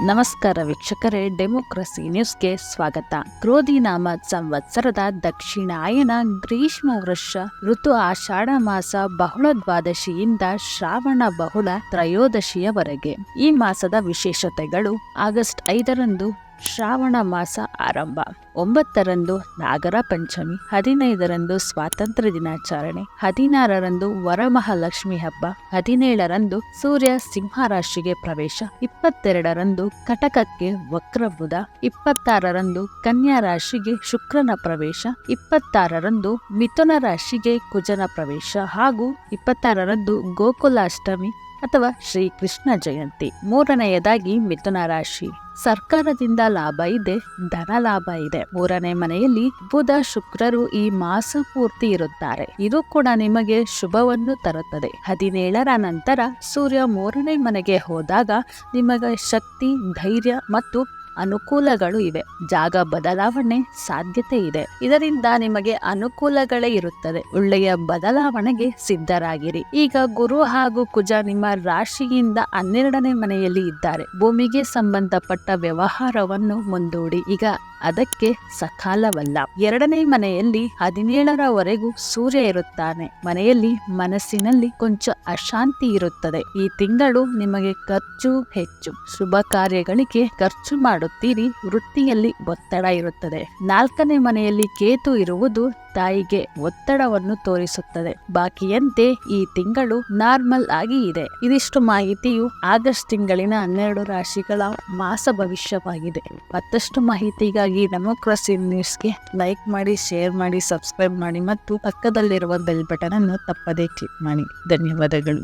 ನಮಸ್ಕಾರ ವೀಕ್ಷಕರೇ, ಡೆಮೋಕ್ರಸಿ ನ್ಯೂಸ್ಗೆ ಸ್ವಾಗತ. ಕ್ರೋಧಿ ನಾಮ ಸಂವತ್ಸರದ ದಕ್ಷಿಣಾಯನ ಗ್ರೀಷ್ಮ ವರ್ಷ ಋತು ಆಷಾಢ ಮಾಸ ಬಹುಳ ದ್ವಾದಶಿಯಿಂದ ಶ್ರಾವಣ ಬಹುಳ ತ್ರಯೋದಶಿಯವರೆಗೆ. ಈ ಮಾಸದ ವಿಶೇಷತೆಗಳು: ಆಗಸ್ಟ್ 5ರಂದು ಶ್ರಾವಣ ಮಾಸ ಆರಂಭ, 9ರಂದು ನಾಗರ ಪಂಚಮಿ, 15ರಂದು ಸ್ವಾತಂತ್ರ್ಯ ದಿನಾಚರಣೆ, 16ರಂದು ವರಮಹಾಲಕ್ಷ್ಮಿ ಹಬ್ಬ, 17ರಂದು ಸೂರ್ಯ ಸಿಂಹರಾಶಿಗೆ ಪ್ರವೇಶ, 22ರಂದು ಕಟಕಕ್ಕೆ ವಕ್ರಬುಧ, 26ರಂದು ಕನ್ಯಾ ರಾಶಿಗೆ ಶುಕ್ರನ ಪ್ರವೇಶ, 26ರಂದು ಮಿಥುನ ರಾಶಿಗೆ ಕುಜನ ಪ್ರವೇಶ ಹಾಗೂ 26ರಂದು ಗೋಕುಲಾಷ್ಟಮಿ ಅಥವಾ ಶ್ರೀಕೃಷ್ಣ ಜಯಂತಿ. 3ನೇಯದಾಗಿ ಮಿಥುನ ರಾಶಿ. ಸರ್ಕಾರದಿಂದ ಲಾಭ ಇದೆ, ಧನ ಲಾಭ ಇದೆ. 3ನೇ ಮನೆಯಲ್ಲಿ ಬುಧ ಶುಕ್ರರು ಈ ಮಾಸ ಪೂರ್ತಿ ಇರುತ್ತಾರೆ. ಇದು ಕೂಡ ನಿಮಗೆ ಶುಭವನ್ನು ತರುತ್ತದೆ. 17ರ ನಂತರ ಸೂರ್ಯ 3ನೇ ಮನೆಗೆ ಹೋದಾಗ ನಿಮಗೆ ಶಕ್ತಿ, ಧೈರ್ಯ ಮತ್ತು ಅನುಕೂಲಗಳು ಇವೆ. ಜಾಗ ಬದಲಾವಣೆ ಸಾಧ್ಯತೆ ಇದೆ. ಇದರಿಂದ ನಿಮಗೆ ಅನುಕೂಲಗಳೇ ಇರುತ್ತದೆ. ಒಳ್ಳೆಯ ಬದಲಾವಣೆಗೆ ಸಿದ್ಧರಾಗಿರಿ. ಈಗ ಗುರು ಹಾಗೂ ಕುಜ ನಿಮ್ಮ ರಾಶಿಯಿಂದ 12ನೇ ಮನೆಯಲ್ಲಿ ಇದ್ದಾರೆ. ಭೂಮಿಗೆ ಸಂಬಂಧಪಟ್ಟ ವ್ಯವಹಾರವನ್ನು ಮುಂದೂಡಿ. ಈಗ ಅದಕ್ಕೆ ಸಕಾಲವಲ್ಲ. 2ನೇ ಮನೆಯಲ್ಲಿ 17ರವರೆಗೂ ಸೂರ್ಯ ಇರುತ್ತಾನೆ. ಮನೆಯಲ್ಲಿ ಮನಸ್ಸಿನಲ್ಲಿ ಕೊಂಚ ಅಶಾಂತಿ ಇರುತ್ತದೆ. ಈ ತಿಂಗಳು ನಿಮಗೆ ಖರ್ಚು ಹೆಚ್ಚು. ಶುಭ ಕಾರ್ಯಗಳಿಗೆ ಖರ್ಚು ಮಾಡುತ್ತೀರಿ. ವೃತ್ತಿಯಲ್ಲಿ ಒತ್ತಡ ಇರುತ್ತದೆ. 4ನೇ ಮನೆಯಲ್ಲಿ ಕೇತು ಇರುವುದು ತಾಯಿಗೆ ಒತ್ತಡವನ್ನು ತೋರಿಸುತ್ತದೆ. ಬಾಕಿಯಂತೆ ಈ ತಿಂಗಳು ನಾರ್ಮಲ್ ಆಗಿ ಇದೆ. ಇದಿಷ್ಟು ಮಾಹಿತಿಯು ಆಗಸ್ಟ್ ತಿಂಗಳಿನ 12 ರಾಶಿಗಳ ಮಾಸ ಭವಿಷ್ಯವಾಗಿದೆ. ಮತ್ತಷ್ಟು ಮಾಹಿತಿಗಾಗಿ ಡೆಮೋಕ್ರಸಿ ನ್ಯೂಸ್ಗೆ ಲೈಕ್ ಮಾಡಿ, ಶೇರ್ ಮಾಡಿ, ಸಬ್ಸ್ಕ್ರೈಬ್ ಮಾಡಿ ಮತ್ತು ಪಕ್ಕದಲ್ಲಿರುವ ಬೆಲ್ ಬಟನ್ ಅನ್ನು ತಪ್ಪದೇ ಕ್ಲಿಕ್ ಮಾಡಿ. ಧನ್ಯವಾದಗಳು.